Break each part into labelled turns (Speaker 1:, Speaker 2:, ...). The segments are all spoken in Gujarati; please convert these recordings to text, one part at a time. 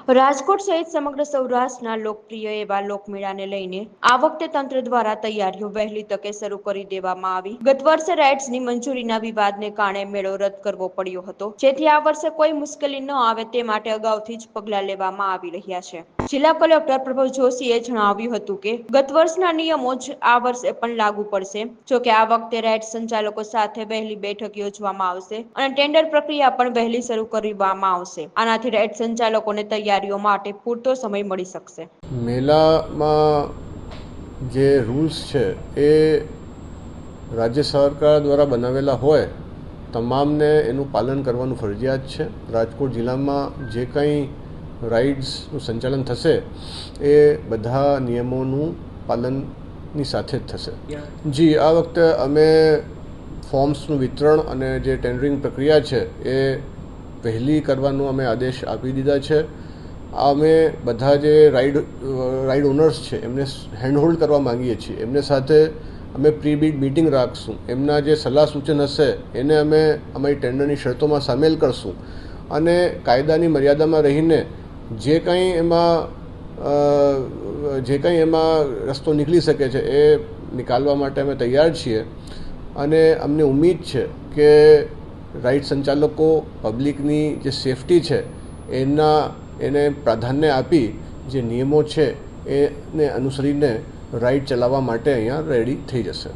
Speaker 1: રાજકોટ સહિત સમગ્ર સૌરાષ્ટ્રના લોકપ્રિય એવા લોકમેળાને લઈને આ વખતે તંત્ર દ્વારા તૈયારીઓ વહેલી તકે શરૂ કરી દેવામાં આવી। ગત વર્ષે રાઇડ્સની મંજૂરીના વિવાદને કારણે મેળો રદ કરવો પડ્યો હતો, જેથી આ વર્ષે કોઈ મુશ્કેલી ન આવે તે માટે અગાઉથી જ પગલાં લેવામાં આવી રહ્યા છે। જિલ્લા કલેક્ટર પ્રભવ જોશીએ જણાવ્યું હતું કે ગત વર્ષના નિયમો જ આ વર્ષે પણ લાગુ પડશે। જોકે આ વખતે રાઇડ સંચાલકો સાથે વહેલી બેઠક યોજવામાં આવશે અને ટેન્ડર પ્રક્રિયા પણ વહેલી શરૂ કરવામાં આવશે। આનાથી રાઇડ સંચાલકોને તૈયારીઓ માટે પૂરતો સમય મળી શકશે।
Speaker 2: મેળામાં જે રૂલ્સ છે એ રાજ્ય સરકાર દ્વારા બનાવેલા હોય તમામને એનું પાલન કરવાનું ફરજિયાત છે। રાજકોટ જિલ્લામાં જે કંઈ રાઇડ્સનું સંચાલન થશે એ બધા નિયમોનું પાલનની સાથે જ થશે। જી, આ વખતે અમે ફોર્મ્સનું વિતરણ અને જે ટેન્ડરિંગ પ્રક્રિયા છે એ વહેલી કરવાનો અમે આદેશ આપી દીધા છે। અમે બધા જે રાઇડ ઓનર્સ છે એમને હેન્ડહોલ્ડ કરવા માંગીએ છીએ। એમને સાથે અમે પ્રી બીડ મિટિંગ રાખશું। એમના જે સલાહ સૂચન હશે એને અમે અમારી ટેન્ડરની શરતોમાં સામેલ કરશું અને કાયદાની મર્યાદામાં રહીને જે કંઈ એમાં રસ્તો નીકળી શકે છે એ નિકાલવા માટે અમે તૈયાર છીએ અને અમને ઉમ્મીદ છે કે રાઇડ સંચાલકો પબ્લિકની જે સેફટી છે એને પ્રાધાન્ય આપી જે નિયમો છે એને અનુસરીને રાઇડ ચલાવવા માટે અહીંયા રેડી થઈ જશે।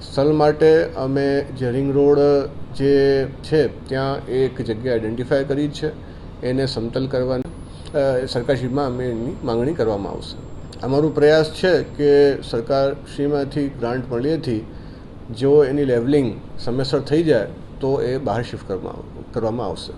Speaker 2: સ્થળ માટે અમે જે રિંગ રોડ જે છે ત્યાં એક જગ્યા આઈડેન્ટિફાય કરી છે, એને સમતલ કરવાની સરકારશ્રીમાં અમે એની માંગણી કરવામાં આવશે। અમારો પ્રયાસ છે કે સરકારશ્રીમાંથી ગ્રાન્ટ મળ્યેથી જો એની લેવલિંગ સમયસર થઈ જાય તો એ બહાર શિફ્ટ કરવામાં આવશે।